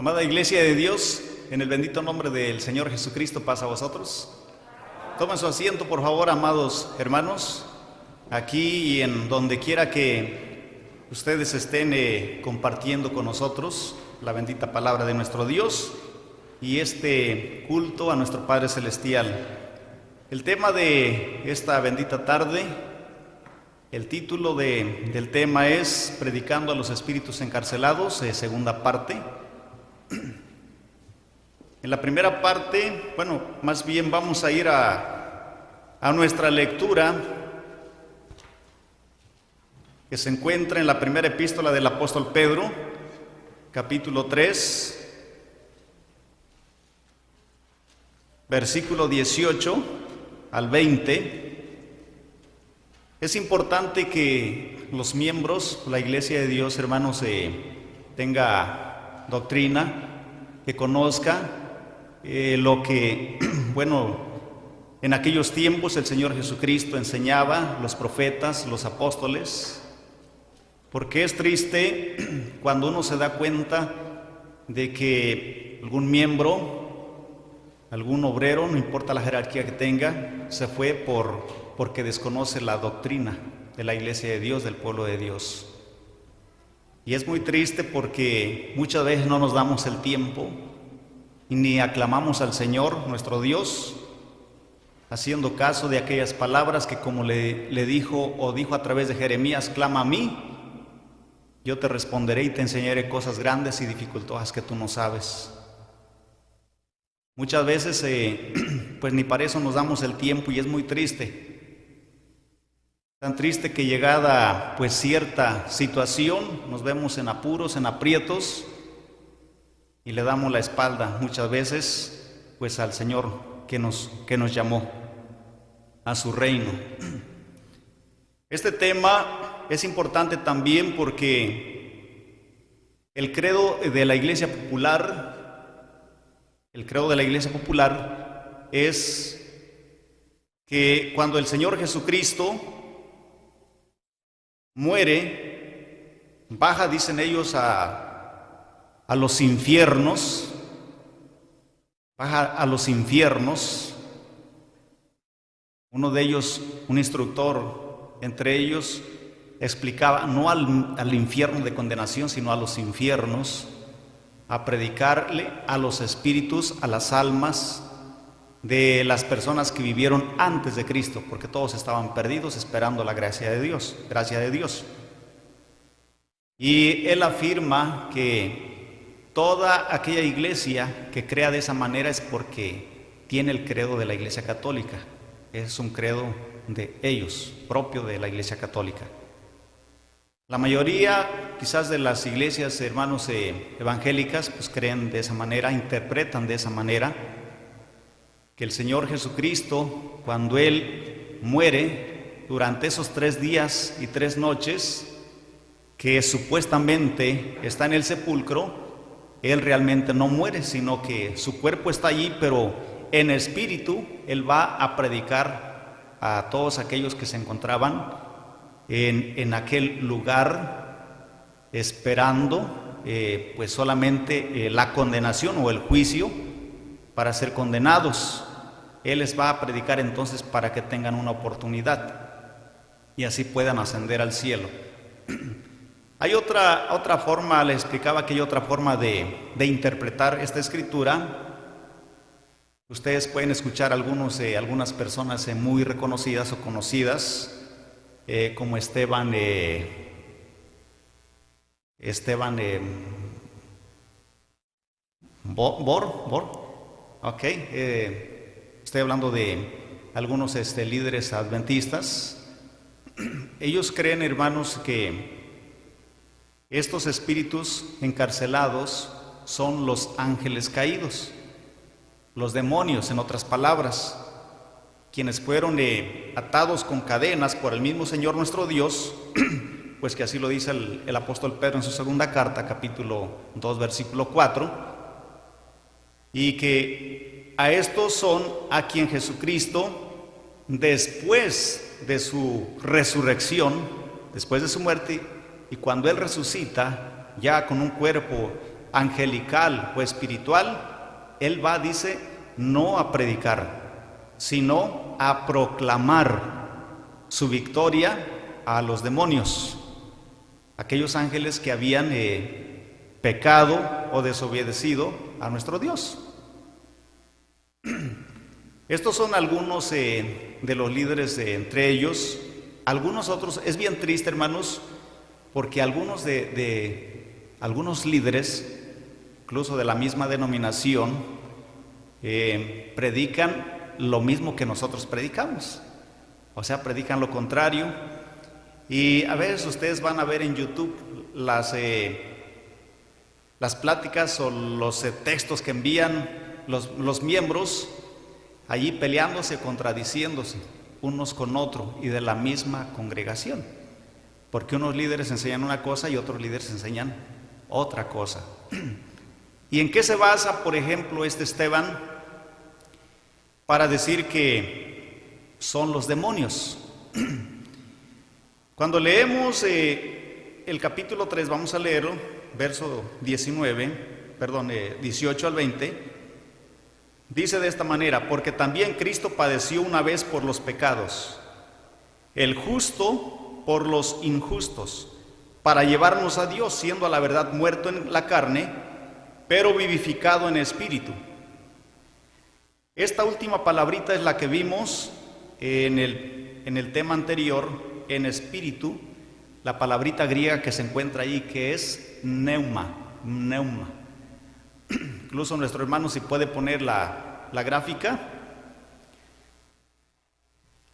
Amada Iglesia de Dios, en el bendito nombre del Señor Jesucristo, paz a vosotros. Tomen su asiento, por favor, amados hermanos, aquí y en donde quiera que ustedes estén compartiendo con nosotros la bendita palabra de nuestro Dios y este culto a nuestro Padre Celestial. El tema de esta bendita tarde, el título del tema es Predicando a los Espíritus Encarcelados, segunda parte. En la primera parte, más bien vamos a ir a nuestra lectura que se encuentra en la primera epístola del apóstol Pedro, capítulo 3, versículo 18 al 20. Es importante que los miembros, la Iglesia de Dios, hermanos, tenga doctrina, que conozca lo que, en aquellos tiempos el Señor Jesucristo enseñaba, los profetas, los apóstoles, porque es triste cuando uno se da cuenta de que algún miembro, algún obrero, no importa la jerarquía que tenga, se fue porque desconoce la doctrina de la Iglesia de Dios, del pueblo de Dios. Y es muy triste porque muchas veces no nos damos el tiempo y ni aclamamos al Señor, nuestro Dios, haciendo caso de aquellas palabras que, como le dijo o dijo a través de Jeremías: clama a mí, yo te responderé y te enseñaré cosas grandes y dificultosas que tú no sabes. Muchas veces pues ni para eso nos damos el tiempo y es muy triste. Tan triste que llegada pues cierta situación nos vemos en apuros, en aprietos y le damos la espalda muchas veces pues al Señor que nos llamó a su reino. Este tema es importante también porque el credo de la Iglesia Popular es que cuando el Señor Jesucristo muere, baja, dicen ellos, a los infiernos, baja a los infiernos. Uno de ellos, un instructor entre ellos, explicaba no al infierno de condenación, sino a los infiernos, a predicarle a los espíritus, a las almas de las personas que vivieron antes de Cristo, porque todos estaban perdidos esperando la gracia de Dios. Y él afirma que toda aquella iglesia que crea de esa manera es porque tiene el credo de la Iglesia Católica. Es un credo de ellos, propio de la Iglesia Católica. La mayoría, quizás, de las iglesias, hermanos, evangélicas, pues creen de esa manera, interpretan de esa manera, que el Señor Jesucristo, cuando Él muere, durante esos 3 días y 3 noches, que supuestamente está en el sepulcro, Él realmente no muere, sino que su cuerpo está allí, pero en espíritu Él va a predicar a todos aquellos que se encontraban en aquel lugar, esperando pues solamente la condenación o el juicio para ser condenados. Él les va a predicar entonces para que tengan una oportunidad y así puedan ascender al cielo. Hay otra forma, le explicaba que hay otra forma de interpretar esta escritura. Ustedes pueden escuchar algunas personas muy reconocidas o conocidas, como Esteban Bor. Ok, estoy hablando de algunos líderes adventistas. Ellos creen, hermanos, que estos espíritus encarcelados son los ángeles caídos, los demonios, en otras palabras, quienes fueron atados con cadenas por el mismo Señor nuestro Dios, pues que así lo dice el apóstol Pedro en su segunda carta, capítulo 2, versículo 4, y que a estos son a quien Jesucristo, después de su resurrección, después de su muerte, y cuando Él resucita, ya con un cuerpo angelical o espiritual, él va, dice, no a predicar, sino a proclamar su victoria a los demonios, aquellos ángeles que habían pecado o desobedecido a nuestro Dios. Estos son algunos de los líderes, entre ellos. Algunos otros, es bien triste, hermanos, porque algunos algunos líderes, incluso de la misma denominación, predican lo mismo que nosotros predicamos. O sea, predican lo contrario. Y a veces ustedes van a ver en YouTube las pláticas o los textos que envían los miembros allí peleándose, contradiciéndose unos con otros y de la misma congregación, porque unos líderes enseñan una cosa y otros líderes enseñan otra cosa. ¿Y en qué se basa, por ejemplo, Esteban para decir que son los demonios? Cuando leemos el capítulo 3, vamos a leerlo, verso 18 al 20, dice de esta manera: porque también Cristo padeció una vez por los pecados, el justo por los injustos, para llevarnos a Dios, siendo a la verdad muerto en la carne, pero vivificado en espíritu. Esta última palabrita es la que vimos en el tema anterior, en espíritu, la palabrita griega que se encuentra ahí, que es neuma. Incluso nuestro hermano, si puede poner la gráfica.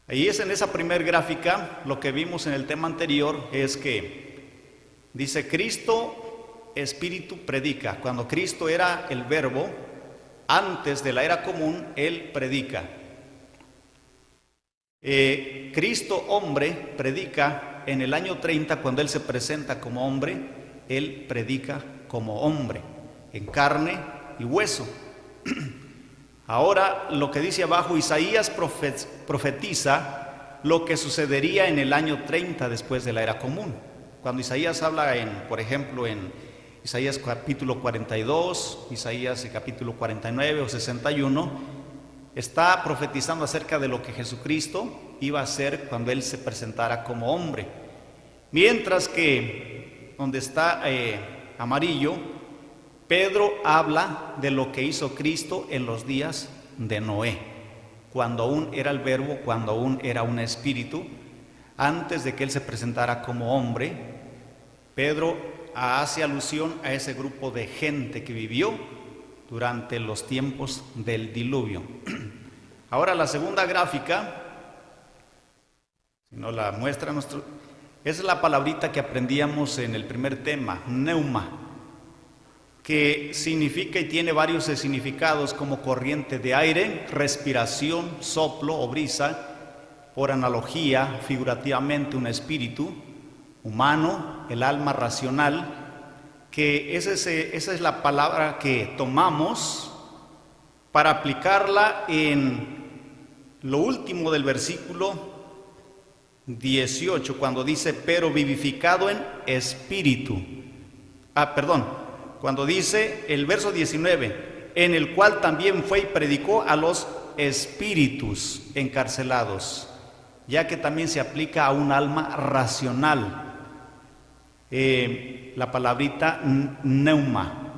Ahí es en esa primer gráfica, lo que vimos en el tema anterior es que dice Cristo, Espíritu, predica. Cuando Cristo era el Verbo, antes de la era común, Él predica. Cristo, hombre, predica en el año 30, cuando Él se presenta como hombre, Él predica como hombre, en carne y hueso. Ahora, lo que dice abajo, Isaías profetiza lo que sucedería en el año 30 después de la era común. Cuando Isaías habla, por ejemplo, en Isaías capítulo 42, Isaías capítulo 49 o 61, está profetizando acerca de lo que Jesucristo iba a hacer cuando Él se presentara como hombre. Mientras que, donde está amarillo, Pedro habla de lo que hizo Cristo en los días de Noé, cuando aún era el Verbo, cuando aún era un espíritu, antes de que Él se presentara como hombre. Pedro hace alusión a ese grupo de gente que vivió durante los tiempos del diluvio. Ahora la segunda gráfica, si no la muestra esa es la palabrita que aprendíamos en el primer tema, neuma, que significa y tiene varios significados, como corriente de aire, respiración, soplo o brisa, por analogía, figurativamente un espíritu humano, el alma racional, que esa es la palabra que tomamos para aplicarla en lo último del versículo 18, cuando dice, pero vivificado en espíritu. Cuando dice el verso 19, en el cual también fue y predicó a los espíritus encarcelados, ya que también se aplica a un alma racional. La palabrita neuma.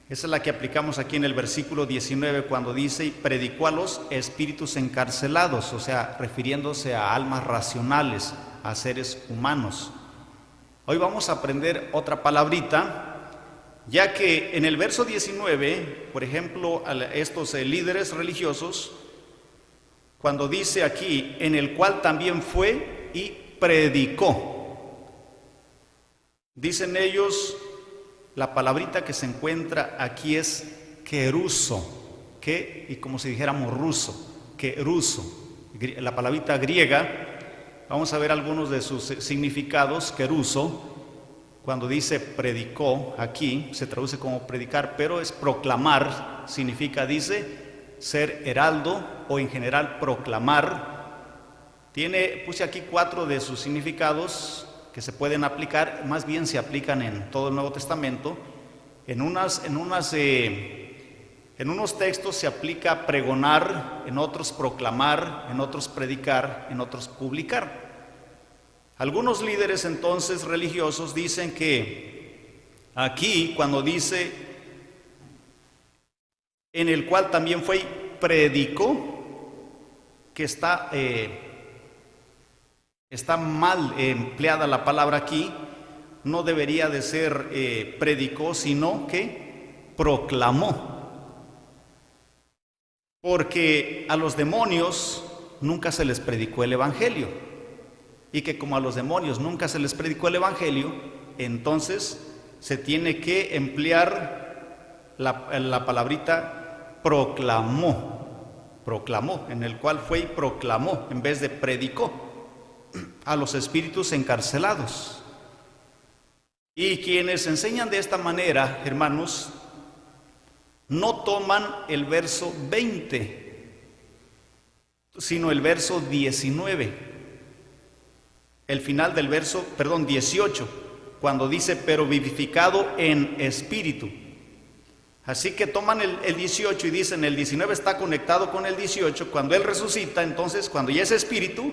Esa es la que aplicamos aquí en el versículo 19, cuando dice, y predicó a los espíritus encarcelados, o sea, refiriéndose a almas racionales, a seres humanos. Hoy vamos a aprender otra palabrita, ya que en el verso 19, por ejemplo, a estos líderes religiosos, cuando dice aquí, en el cual también fue y predicó, dicen ellos, la palabrita que se encuentra aquí es queruso, y como si dijéramos ruso, queruso, la palabrita griega. Vamos a ver algunos de sus significados. Queruso, cuando dice predicó, aquí se traduce como predicar, pero es proclamar, significa, dice, ser heraldo o en general proclamar. Puse aquí 4 de sus significados. que se pueden aplicar, más bien se aplican en todo el Nuevo Testamento. En unos textos se aplica pregonar, en otros proclamar, en otros predicar, en otros publicar. Algunos líderes entonces religiosos dicen que aquí, cuando dice en el cual también fue y predicó, que está mal empleada la palabra aquí. No debería de ser predicó, sino que proclamó. Porque a los demonios nunca se les predicó el Evangelio. Y que como a los demonios nunca se les predicó el Evangelio, entonces se tiene que emplear la palabrita proclamó, en el cual fue y proclamó, en vez de predicó, a los espíritus encarcelados. Y quienes enseñan de esta manera, hermanos, no toman el verso 20, sino el verso 19, el final del verso, 18, cuando dice, pero vivificado en espíritu. Así que toman el 18 y dicen, el 19 está conectado con el 18, cuando Él resucita, entonces cuando ya es espíritu,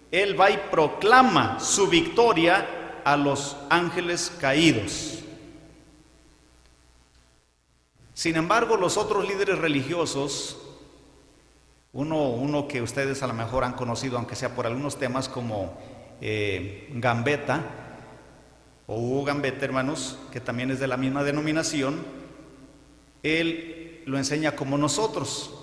Él va y proclama su victoria a los ángeles caídos. Sin embargo, los otros líderes religiosos, uno que ustedes a lo mejor han conocido, aunque sea por algunos temas, como Gambetta, o Hugo Gambetta, hermanos, que también es de la misma denominación, él lo enseña como nosotros.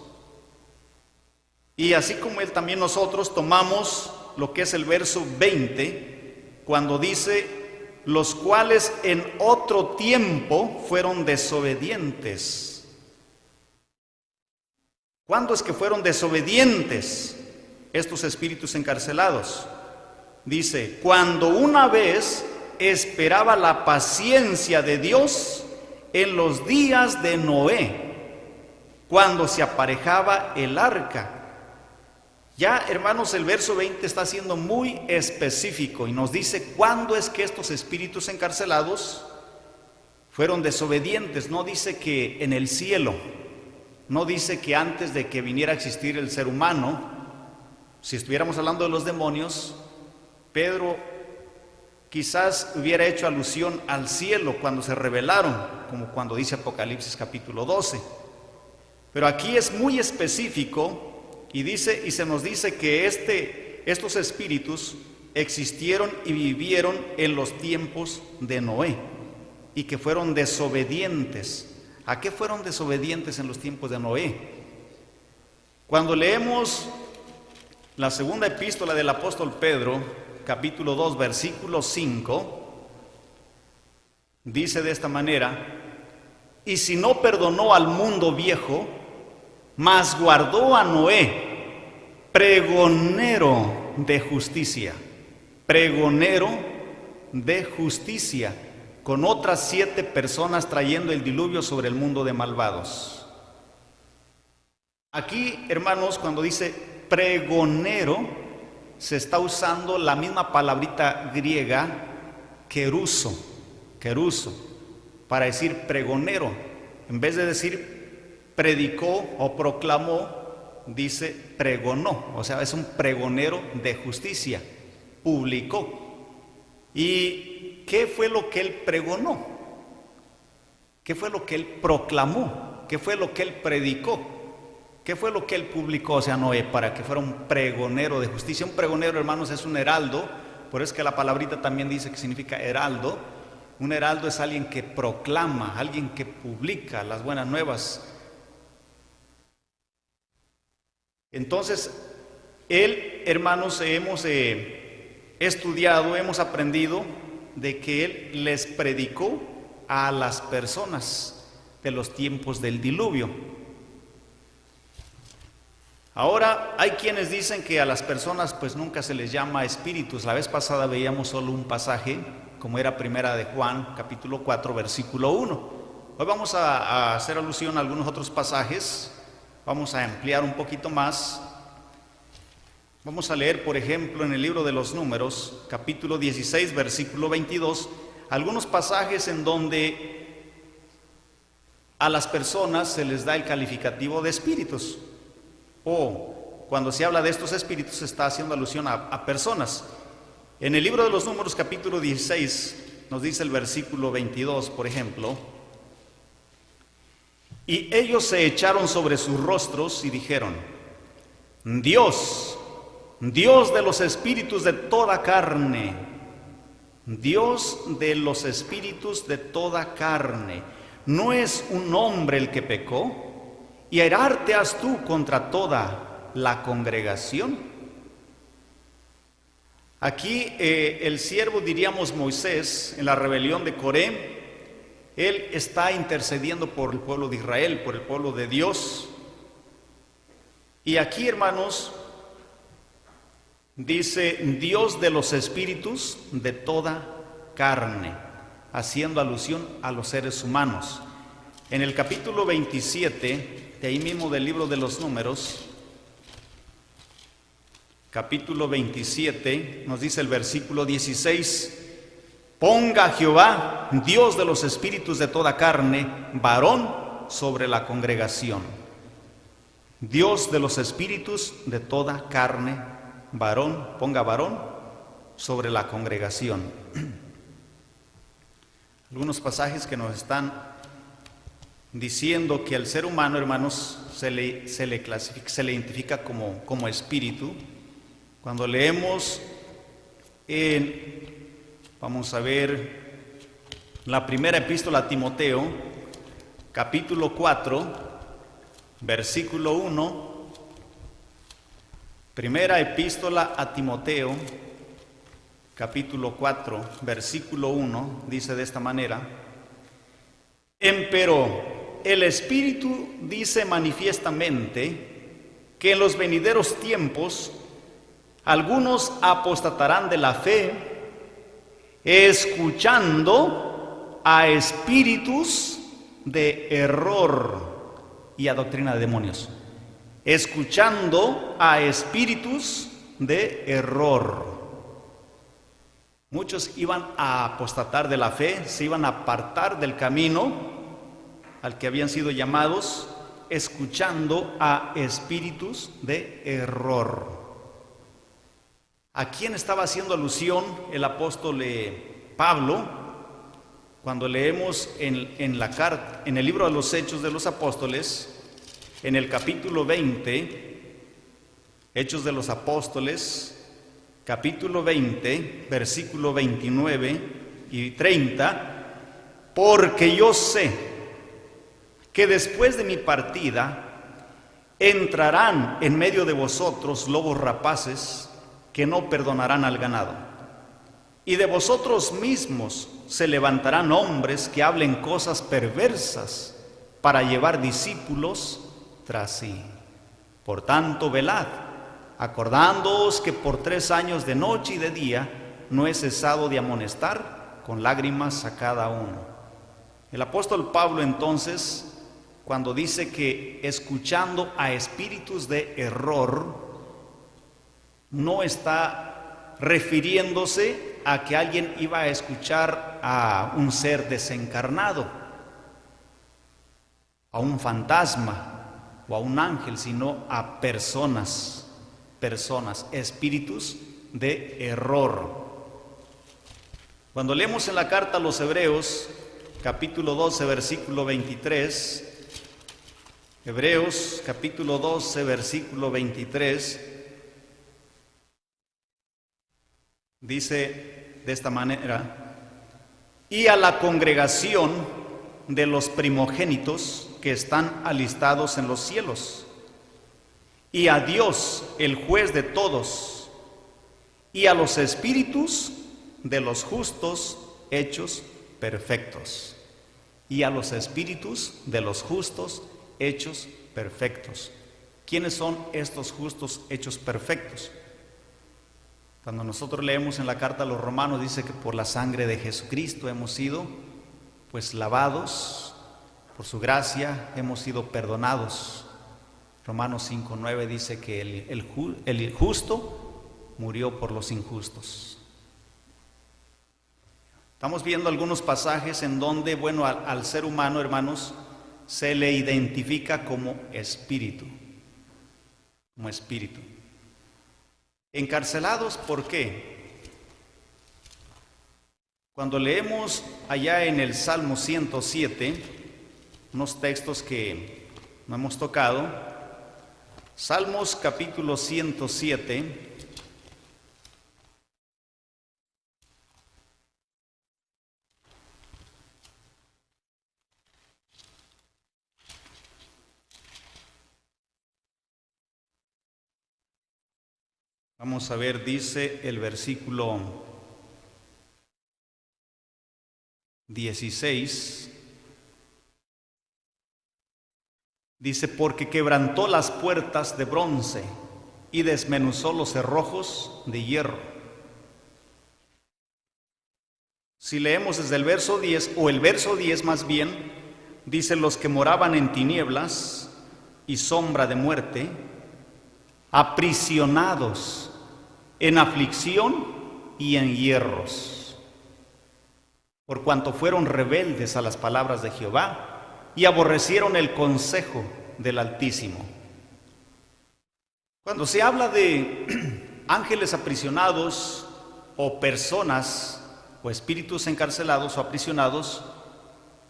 Y así como él, también nosotros tomamos lo que es el verso 20, cuando dice, los cuales en otro tiempo fueron desobedientes. ¿Cuándo es que fueron desobedientes estos espíritus encarcelados? Dice, cuando una vez esperaba la paciencia de Dios en los días de Noé, cuando se aparejaba el arca. Ya, hermanos, el verso 20 está siendo muy específico y nos dice cuándo es que estos espíritus encarcelados fueron desobedientes. No dice que en el cielo, no dice que antes de que viniera a existir el ser humano. Si estuviéramos hablando de los demonios, Pedro quizás hubiera hecho alusión al cielo cuando se rebelaron, como cuando dice Apocalipsis capítulo 12. Pero aquí es muy específico. Y se nos dice que estos espíritus existieron y vivieron en los tiempos de Noé y que fueron desobedientes. ¿A qué fueron desobedientes en los tiempos de Noé? Cuando leemos la segunda epístola del apóstol Pedro, capítulo 2, versículo 5, dice de esta manera, y si no perdonó al mundo viejo, mas guardó a Noé, pregonero de justicia, con otras 7 personas trayendo el diluvio sobre el mundo de malvados. Aquí, hermanos, cuando dice pregonero, se está usando la misma palabrita griega, keruso, para decir pregonero. En vez de decir predicó o proclamó, dice pregonó, o sea, es un pregonero de justicia, publicó. ¿Y qué fue lo que él pregonó? ¿Qué fue lo que él proclamó? ¿Qué fue lo que él predicó? ¿Qué fue lo que él publicó, o sea, Noé, para que fuera un pregonero de justicia? Un pregonero, hermanos, es un heraldo, por eso es que la palabrita también dice que significa heraldo. Un heraldo es alguien que proclama, alguien que publica las buenas nuevas. Entonces, él, hermanos, hemos estudiado, hemos aprendido de que él les predicó a las personas de los tiempos del diluvio. Ahora, hay quienes dicen que a las personas pues nunca se les llama espíritus. La vez pasada veíamos solo un pasaje, como era primera de Juan, capítulo 4, versículo 1. Hoy vamos a hacer alusión a algunos otros pasajes. Vamos a ampliar un poquito más. Vamos a leer, por ejemplo, en el libro de los Números, capítulo 16, versículo 22, algunos pasajes en donde a las personas se les da el calificativo de espíritus, o cuando se habla de estos espíritus se está haciendo alusión a personas. En el libro de los Números, capítulo 16, nos dice el versículo 22, por ejemplo: y ellos se echaron sobre sus rostros y dijeron: Dios de los espíritus de toda carne, Dios de los espíritus de toda carne, ¿no es un hombre el que pecó? ¿Y airarte has tú contra toda la congregación? Aquí el siervo, diríamos Moisés, en la rebelión de Coré, él está intercediendo por el pueblo de Israel, por el pueblo de Dios. Y aquí, hermanos, dice Dios de los espíritus de toda carne, haciendo alusión a los seres humanos. En el capítulo 27, de ahí mismo del libro de los Números, capítulo 27, nos dice el versículo 16: ponga Jehová, Dios de los espíritus de toda carne, varón sobre la congregación. Dios de los espíritus de toda carne, varón, ponga varón sobre la congregación. Algunos pasajes que nos están diciendo que al ser humano, hermanos, se le clasifica, se le identifica como espíritu. Cuando leemos vamos a ver la primera epístola a Timoteo, capítulo 4, versículo 1. Primera epístola a Timoteo, capítulo 4, versículo 1, dice de esta manera: empero el Espíritu dice manifiestamente que en los venideros tiempos algunos apostatarán de la fe, escuchando a espíritus de error y a doctrina de demonios. Escuchando a espíritus de error. Muchos iban a apostatar de la fe, se iban a apartar del camino al que habían sido llamados, escuchando a espíritus de error. ¿A quién estaba haciendo alusión el apóstol Pablo? Cuando leemos en el libro de los Hechos de los Apóstoles, en el capítulo 20, Hechos de los Apóstoles, capítulo 20, versículo 29 y 30, porque yo sé que después de mi partida entrarán en medio de vosotros lobos rapaces que no perdonarán al ganado, y de vosotros mismos se levantarán hombres que hablen cosas perversas para llevar discípulos tras sí. Por tanto, velad, acordándoos que por 3 años de noche y de día no he cesado de amonestar con lágrimas a cada uno. El apóstol Pablo, entonces, cuando dice que escuchando a espíritus de error, no está refiriéndose a que alguien iba a escuchar a un ser desencarnado, a un fantasma o a un ángel, sino a personas, espíritus de error. Cuando leemos en la carta a los Hebreos, capítulo 12, versículo 23, Hebreos, capítulo 12, versículo 23, dice de esta manera: y a la congregación de los primogénitos que están alistados en los cielos, y a Dios, el juez de todos, y a los espíritus de los justos hechos perfectos. Y a los espíritus de los justos hechos perfectos. ¿Quiénes son estos justos hechos perfectos? Cuando nosotros leemos en la carta a los Romanos, dice que por la sangre de Jesucristo hemos sido lavados, por su gracia hemos sido perdonados. Romanos 5:9 dice que el justo murió por los injustos. Estamos viendo algunos pasajes en donde, bueno, al ser humano, hermanos, se le identifica como espíritu. Como espíritu. Encarcelados, ¿por qué? Cuando leemos allá en el Salmo 107, unos textos que no hemos tocado, Salmos capítulo 107, vamos a ver, dice el versículo 16, dice: porque quebrantó las puertas de bronce y desmenuzó los cerrojos de hierro. Si leemos desde el verso 10, o el verso 10 más bien, dice: los que moraban en tinieblas y sombra de muerte, aprisionados en aflicción y en hierros, por cuanto fueron rebeldes a las palabras de Jehová y aborrecieron el consejo del Altísimo. Cuando se habla de ángeles aprisionados o personas o espíritus encarcelados o aprisionados,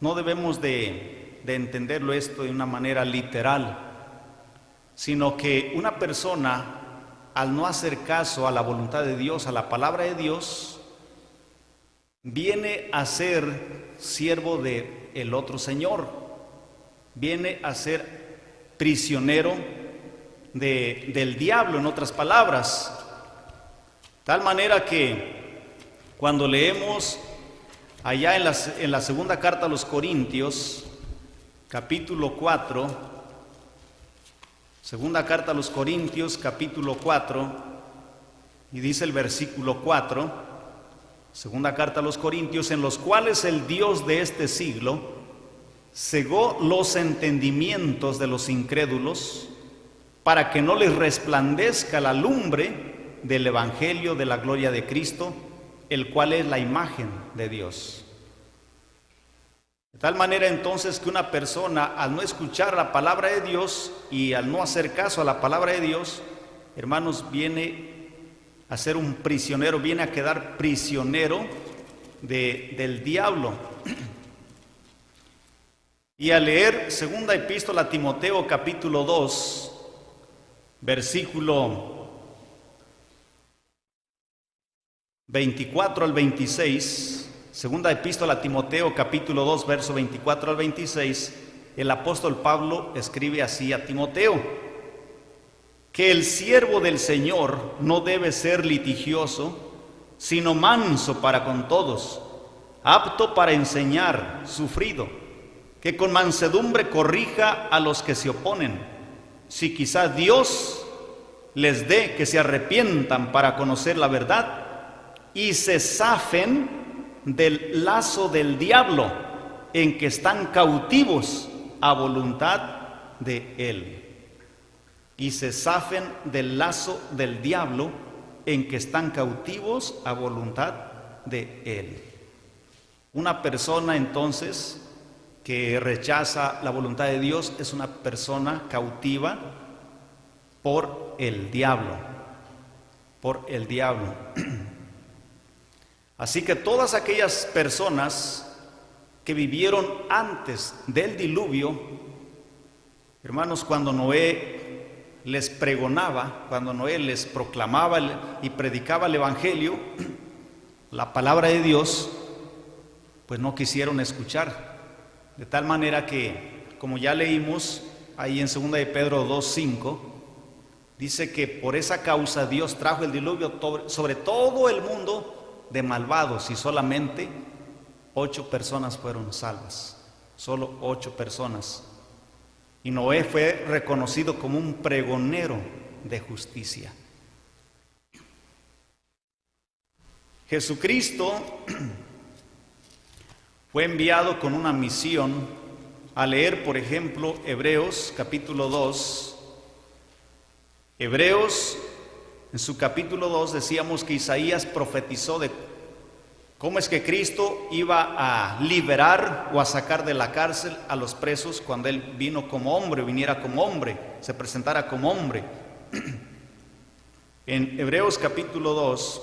no debemos de entenderlo esto de una manera literal, sino que una persona, al no hacer caso a la voluntad de Dios, a la palabra de Dios, viene a ser siervo de el otro señor, viene a ser prisionero del diablo, en otras palabras. Tal manera que cuando leemos allá en la segunda carta a los Corintios, capítulo 4, segunda carta a los Corintios, capítulo 4, y dice el versículo 4, segunda carta a los Corintios: en los cuales el Dios de este siglo cegó los entendimientos de los incrédulos, para que no les resplandezca la lumbre del evangelio de la gloria de Cristo, el cual es la imagen de Dios. De tal manera entonces que una persona, al no escuchar la palabra de Dios y al no hacer caso a la palabra de Dios, hermanos, viene a ser un prisionero, viene a quedar prisionero del diablo. Y al leer segunda epístola a Timoteo capítulo 2, versículo 24 al 26, segunda epístola a Timoteo capítulo 2, verso 24 al 26, el apóstol Pablo escribe así a Timoteo: que el siervo del Señor no debe ser litigioso, sino manso para con todos, apto para enseñar, sufrido, que con mansedumbre corrija a los que se oponen, si quizá Dios les dé que se arrepientan para conocer la verdad y se zafen del lazo del diablo, en que están cautivos a voluntad de él. Y se zafen del lazo del diablo, en que están cautivos a voluntad de él. Una persona entonces que rechaza la voluntad de Dios es una persona cautiva por el diablo, por el diablo. Así que todas aquellas personas que vivieron antes del diluvio, hermanos, cuando Noé les pregonaba, cuando Noé les proclamaba y predicaba el evangelio, la palabra de Dios, pues no quisieron escuchar. De tal manera que, como ya leímos ahí en 2 de Pedro 2:5, dice que por esa causa Dios trajo el diluvio sobre todo el mundo de malvados, y solamente 8 personas fueron salvas, solo 8 personas. Y Noé fue reconocido como un pregonero de justicia. Jesucristo fue enviado con una misión. A leer, por ejemplo, Hebreos capítulo 2, Hebreos, en su capítulo 2, decíamos que Isaías profetizó de cómo es que Cristo iba a liberar o a sacar de la cárcel a los presos cuando Él vino como hombre, viniera como hombre, se presentara como hombre. En Hebreos capítulo 2,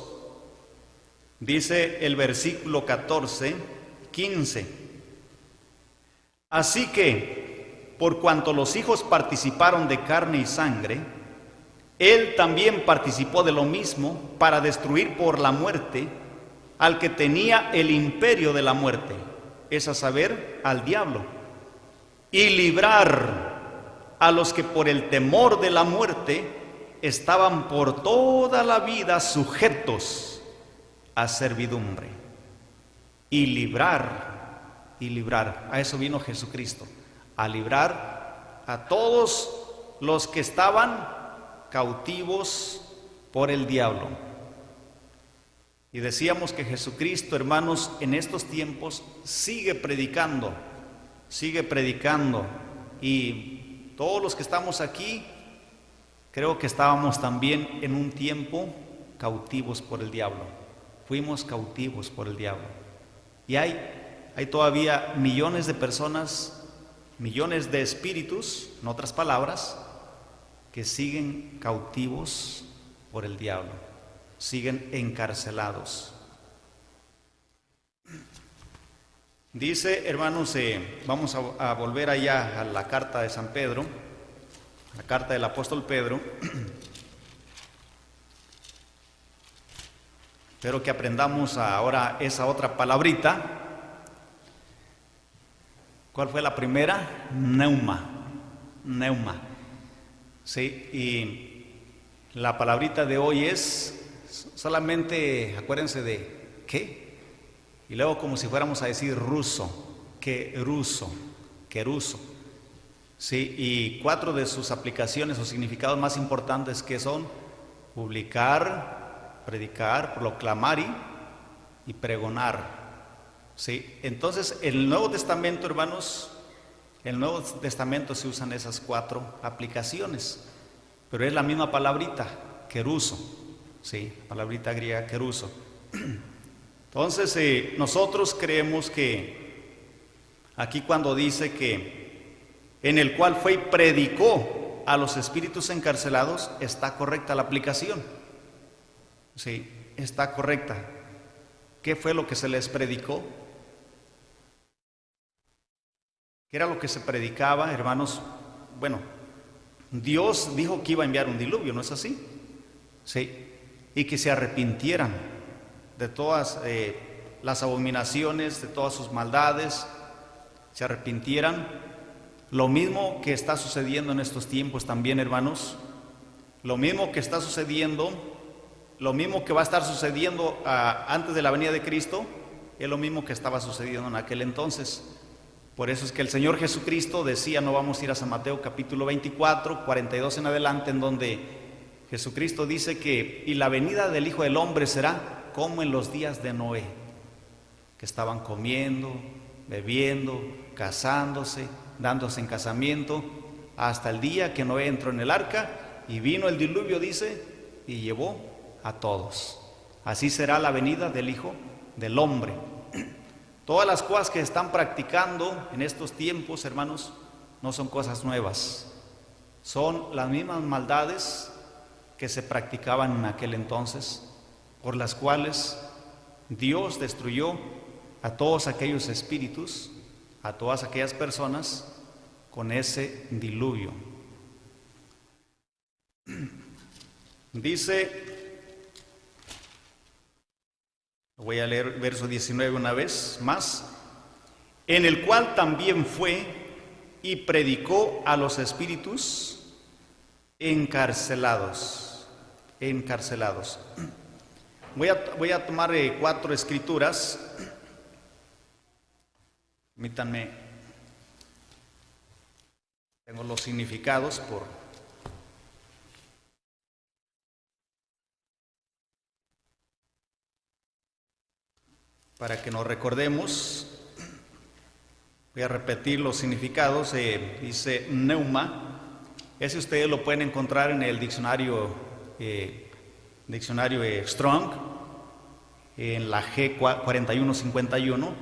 dice el versículo 14, 15. Así que, por cuanto los hijos participaron de carne y sangre, Él también participó de lo mismo para destruir por la muerte al que tenía el imperio de la muerte, es a saber, al diablo, y librar a los que por el temor de la muerte estaban por toda la vida sujetos a servidumbre. Y librar, a eso vino Jesucristo, a librar a todos los que estaban cautivos por el diablo. Y decíamos que Jesucristo, hermanos, en estos tiempos sigue predicando, y todos los que estamos aquí, creo que estábamos también en un tiempo cautivos por el diablo, fuimos cautivos por el diablo. Y hay todavía millones de personas, millones de espíritus, en otras palabras, que siguen cautivos por el diablo, siguen encarcelados. Dice, hermanos, vamos a volver allá a la carta de San Pedro, la carta del apóstol Pedro. Espero que aprendamos ahora esa otra palabrita. ¿Cuál fue la primera? Neuma. Sí, y la palabrita de hoy es solamente, acuérdense de ¿qué? Y luego como si fuéramos a decir ruso, queruso. Sí, y 4 de sus aplicaciones o significados más importantes que son publicar, predicar, proclamar y pregonar. Sí, entonces el Nuevo Testamento, hermanos, en el Nuevo Testamento se usan esas 4 aplicaciones, pero es la misma palabrita, queruso, sí, palabrita griega queruso. Entonces nosotros creemos que aquí cuando dice que en el cual fue y predicó a los espíritus encarcelados, está correcta la aplicación, sí, está correcta. ¿Qué fue lo que se les predicó? ¿Qué era lo que se predicaba, hermanos? Bueno, Dios dijo que iba a enviar un diluvio, ¿no es así? Sí, y que se arrepintieran de todas las abominaciones, de todas sus maldades, se arrepintieran. Lo mismo que está sucediendo en estos tiempos también, hermanos, lo mismo que está sucediendo, lo mismo que va a estar sucediendo antes de la venida de Cristo, es lo mismo que estaba sucediendo en aquel entonces. Por eso es que el Señor Jesucristo decía, no vamos a ir a San Mateo capítulo 24, 42 en adelante, en donde Jesucristo dice que y la venida del Hijo del Hombre será como en los días de Noé, que estaban comiendo, bebiendo, casándose, dándose en casamiento, hasta el día que Noé entró en el arca y vino el diluvio, dice, y llevó a todos. Así será la venida del Hijo del Hombre. Todas las cosas que están practicando en estos tiempos, hermanos, no son cosas nuevas. Son las mismas maldades que se practicaban en aquel entonces, por las cuales Dios destruyó a todos aquellos espíritus, a todas aquellas personas con ese diluvio. Dice, voy a leer verso 19 una vez más, en el cual también fue y predicó a los espíritus encarcelados. Voy a tomar 4 escrituras. Permítanme, tengo los significados para que nos recordemos. Voy a repetir los significados. Dice neuma, Ese ustedes lo pueden encontrar en el diccionario Strong, en la G4151,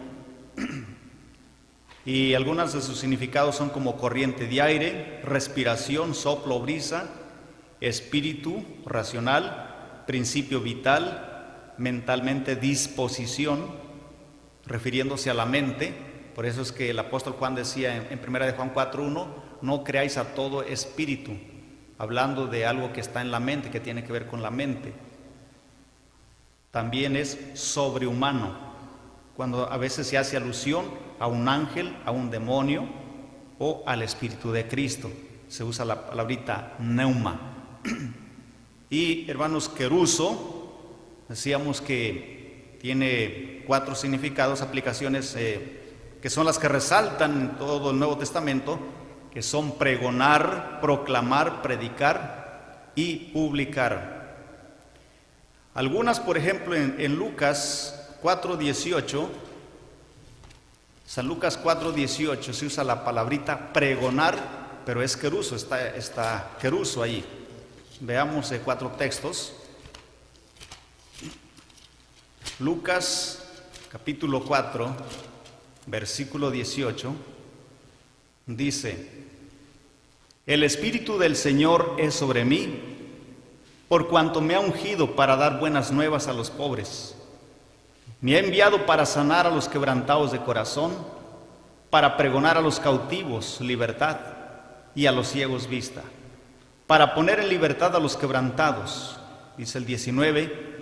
y algunos de sus significados son como corriente de aire, respiración, soplo, brisa, espíritu, racional, principio vital, mentalmente disposición, refiriéndose a la mente. Por eso es que el apóstol Juan decía en 1 de Juan 4:1, no creáis a todo espíritu, hablando de algo que está en la mente, que tiene que ver con la mente. También es sobrehumano, cuando a veces se hace alusión a un ángel, a un demonio o al Espíritu de Cristo. Se usa la palabrita neuma. Y hermanos, queruso, decíamos que tiene 4 significados, aplicaciones que son las que resaltan en todo el Nuevo Testamento, que son pregonar, proclamar, predicar y publicar. Algunas, por ejemplo, en Lucas 4:18, San Lucas 4:18 se usa la palabrita pregonar, pero es queruso, está queruso ahí. Veamos 4 textos. Lucas capítulo 4, versículo 18, dice: el Espíritu del Señor es sobre mí, por cuanto me ha ungido para dar buenas nuevas a los pobres. Me ha enviado para sanar a los quebrantados de corazón, para pregonar a los cautivos libertad y a los ciegos vista, para poner en libertad a los quebrantados, dice el 19.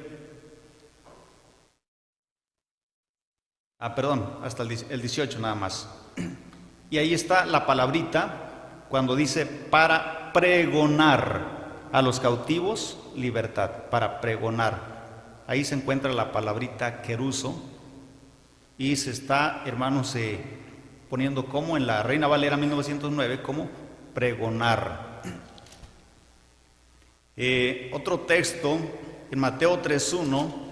Hasta el 18 nada más. Y ahí está la palabrita cuando dice para pregonar a los cautivos libertad, para pregonar. Ahí se encuentra la palabrita queruso y se está, hermanos, poniendo como en la Reina Valera 1909 como pregonar. Otro texto en Mateo 3:1.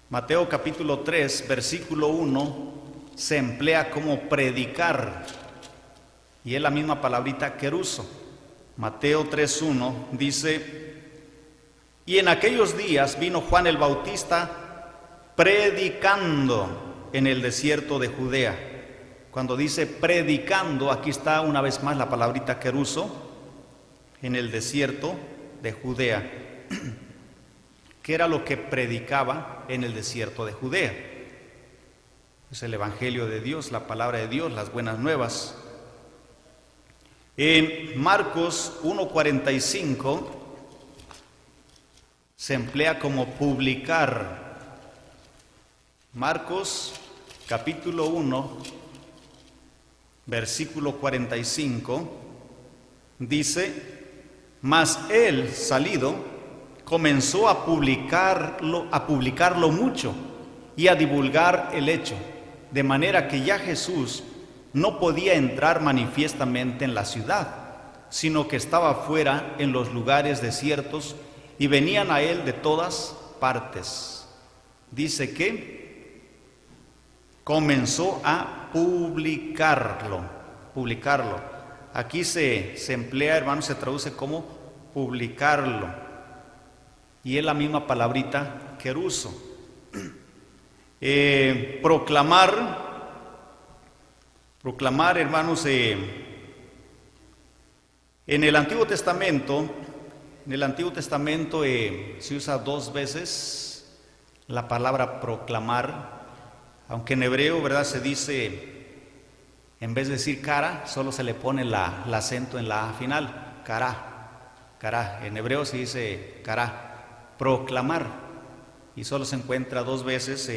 Mateo capítulo 3, versículo 1, se emplea como predicar, y es la misma palabrita queruso. Mateo 3:1 dice: y en aquellos días vino Juan el Bautista predicando en el desierto de Judea. Cuando dice predicando, aquí está una vez más la palabrita queruso, en el desierto de Judea. ¿Qué era lo que predicaba en el desierto de Judea? Es el Evangelio de Dios, la palabra de Dios, las buenas nuevas. En Marcos 1:45 se emplea como publicar. Marcos capítulo 1, versículo 45, dice: mas él, salido, comenzó a publicarlo mucho y a divulgar el hecho, de manera que ya Jesús no podía entrar manifiestamente en la ciudad, sino que estaba fuera en los lugares desiertos y venían a él de todas partes. Dice que comenzó a publicarlo. Aquí se emplea, hermanos, se traduce como publicarlo. Y es la misma palabrita queruso. Proclamar, hermanos, en el Antiguo Testamento, se usa 2 veces la palabra proclamar, aunque en hebreo, ¿verdad?, se dice, en vez de decir cara, solo se le pone el acento en la A final, cara. En hebreo se dice cara. Proclamar, y solo se encuentra 2 veces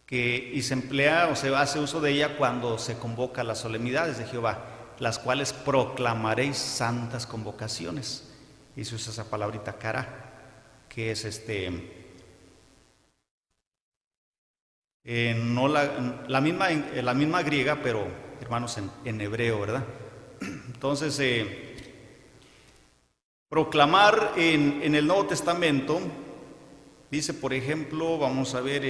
y se emplea o se hace uso de ella cuando se convoca las solemnidades de Jehová, las cuales proclamaréis santas convocaciones, y se usa esa palabrita cara, que es no la misma griega, pero hermanos en hebreo, ¿verdad? Entonces proclamar en el Nuevo Testamento, dice, por ejemplo, vamos a ver,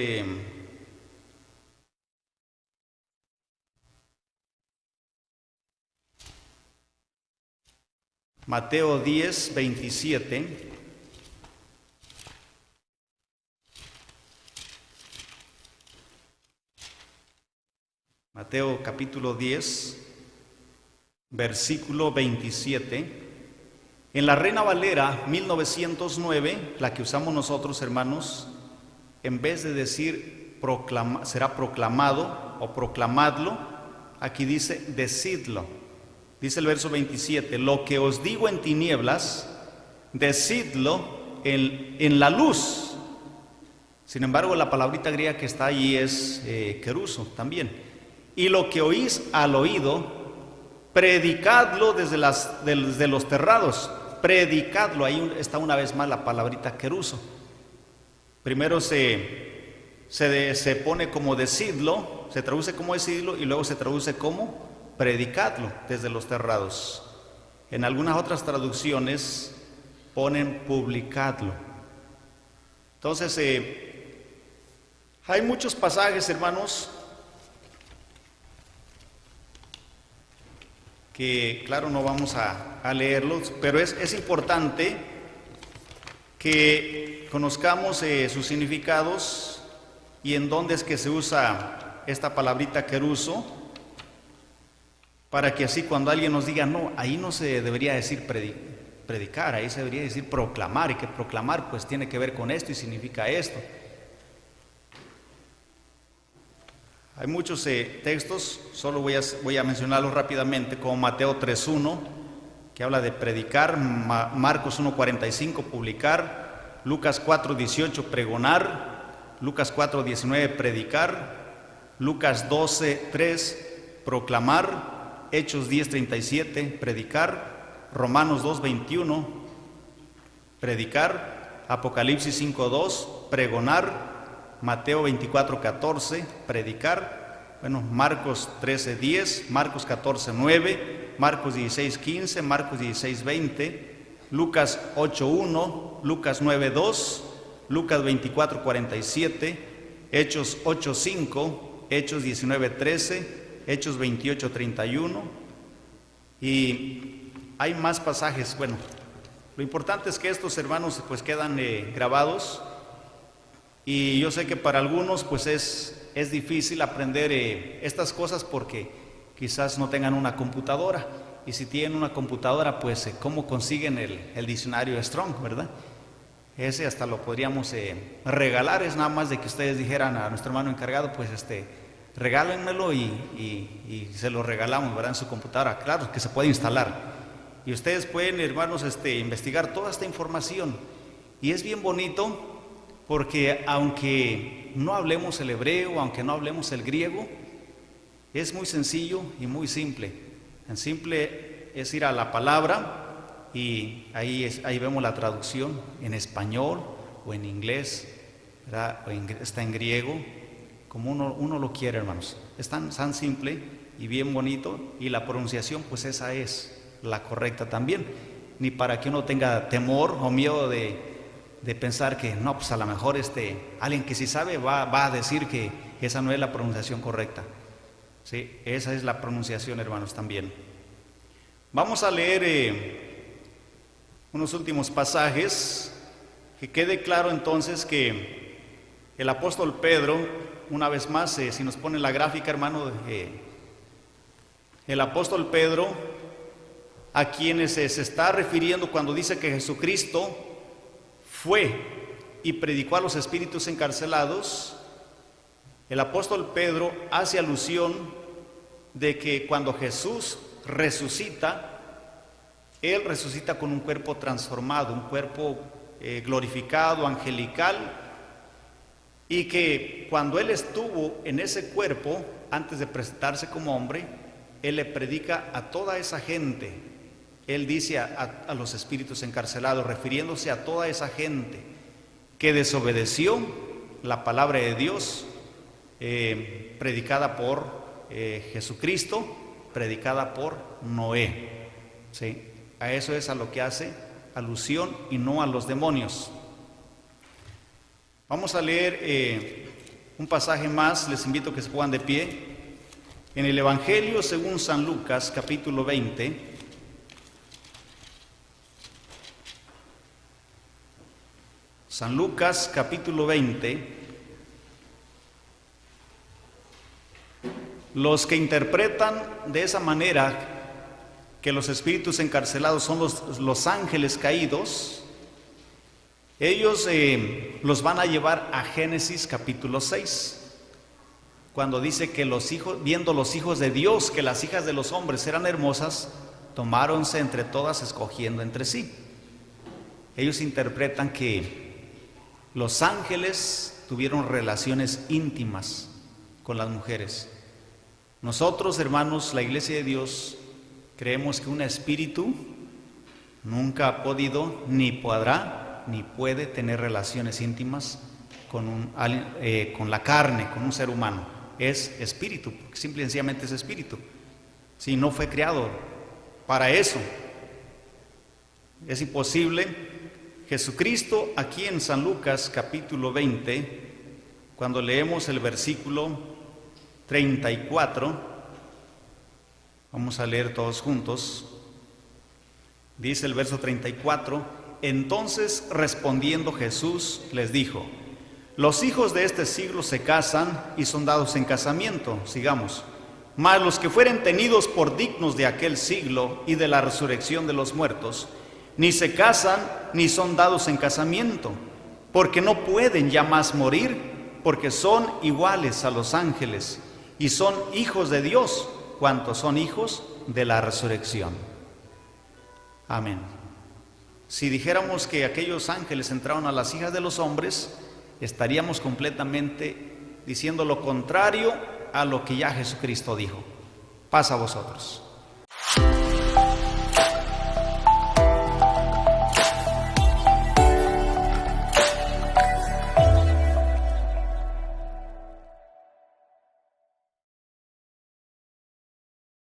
Mateo 10, 27. Mateo capítulo 10, versículo 27. En la Reina Valera 1909, la que usamos nosotros, hermanos, en vez de decir será proclamado o proclamadlo, aquí dice decidlo. Dice el verso 27, lo que os digo en tinieblas, decidlo en la luz. Sin embargo, la palabrita griega que está allí es keruso también. Y lo que oís al oído, predicadlo desde los terrados. Predicadlo, ahí está una vez más la palabrita keruso. Primero se pone como decidlo, se traduce como decidlo y luego se traduce como predicadlo desde los terrados. En algunas otras traducciones ponen publicadlo. Entonces, hay muchos pasajes, hermanos, que claro no vamos a leerlos, pero es importante que conozcamos sus significados y en dónde es que se usa esta palabrita keruso, para que así cuando alguien nos diga, no, ahí no se debería decir predicar, ahí se debería decir proclamar, y que proclamar pues tiene que ver con esto y significa esto. Hay muchos textos, solo voy a mencionarlos rápidamente, como Mateo 3.1, que habla de predicar, Marcos 1.45, publicar, Lucas 4.18, pregonar, Lucas 4.19, predicar, Lucas 12.3, proclamar, Hechos 10.37, predicar, Romanos 2.21, predicar, Apocalipsis 5.2, pregonar, Mateo 24.14, predicar, Marcos 13.10, Marcos 14.9, Marcos 16.15, Marcos 16.20, Lucas 8.1, Lucas 9.2, Lucas 24.47, Hechos 8.5, Hechos 19.13, Hechos 28.31, y hay más pasajes. Lo importante es que estos, hermanos, pues quedan grabados. Y yo sé que para algunos pues es difícil aprender estas cosas porque quizás no tengan una computadora. Y si tienen una computadora, pues ¿cómo consiguen el diccionario Strong, verdad? Ese hasta lo podríamos regalar, es nada más de que ustedes dijeran a nuestro hermano encargado, pues regálenmelo y se lo regalamos, ¿verdad? En su computadora, claro que se puede instalar. Y ustedes pueden, hermanos, investigar toda esta información. Y es bien bonito, porque aunque no hablemos el hebreo, aunque no hablemos el griego, es muy sencillo y muy simple. En simple es ir a la palabra y ahí vemos la traducción en español o en inglés, ¿verdad? Está en griego, como uno lo quiere, hermanos. Es tan simple y bien bonito, y la pronunciación pues esa es la correcta también. Ni para que uno tenga temor o miedo de pensar que no, pues a lo mejor alguien que sí sabe va a decir que esa no es la pronunciación correcta. Sí, esa es la pronunciación, hermanos, también. Vamos a leer unos últimos pasajes, que quede claro entonces que el apóstol Pedro, una vez más, si nos pone la gráfica, hermano, el apóstol Pedro, a quienes se está refiriendo cuando dice que Jesucristo fue y predicó a los espíritus encarcelados, el apóstol Pedro hace alusión de que cuando Jesús resucita, Él resucita con un cuerpo transformado, un cuerpo glorificado, angelical, y que cuando Él estuvo en ese cuerpo, antes de presentarse como hombre, Él le predica a toda esa gente. Él dice a los espíritus encarcelados, refiriéndose a toda esa gente que desobedeció la palabra de Dios, predicada por Jesucristo, predicada por Noé. ¿Sí? A eso es a lo que hace alusión y no a los demonios. Vamos a leer un pasaje más, les invito a que se pongan de pie. En el Evangelio según San Lucas, capítulo 20, San Lucas capítulo 20. Los que interpretan de esa manera que los espíritus encarcelados son los ángeles caídos, ellos los van a llevar a Génesis capítulo 6, cuando dice que viendo los hijos de Dios que las hijas de los hombres eran hermosas, tomáronse entre todas escogiendo entre sí. Ellos interpretan que los ángeles tuvieron relaciones íntimas con las mujeres. Nosotros, hermanos, la Iglesia de Dios, creemos que un espíritu nunca ha podido, ni podrá, ni puede tener relaciones íntimas con la carne, con un ser humano. Es espíritu, simple y sencillamente es espíritu. Si no fue creado para eso, es imposible. Jesucristo, aquí en San Lucas capítulo 20, cuando leemos el versículo 34, vamos a leer todos juntos. Dice el verso 34: entonces respondiendo Jesús les dijo: los hijos de este siglo se casan y son dados en casamiento. Sigamos. Mas los que fueren tenidos por dignos de aquel siglo y de la resurrección de los muertos, ni se casan ni son dados en casamiento, porque no pueden ya más morir, porque son iguales a los ángeles y son hijos de Dios, cuantos son hijos de la resurrección. Amén. Si dijéramos que aquellos ángeles entraron a las hijas de los hombres, estaríamos completamente diciendo lo contrario a lo que ya Jesucristo dijo. Paz a vosotros.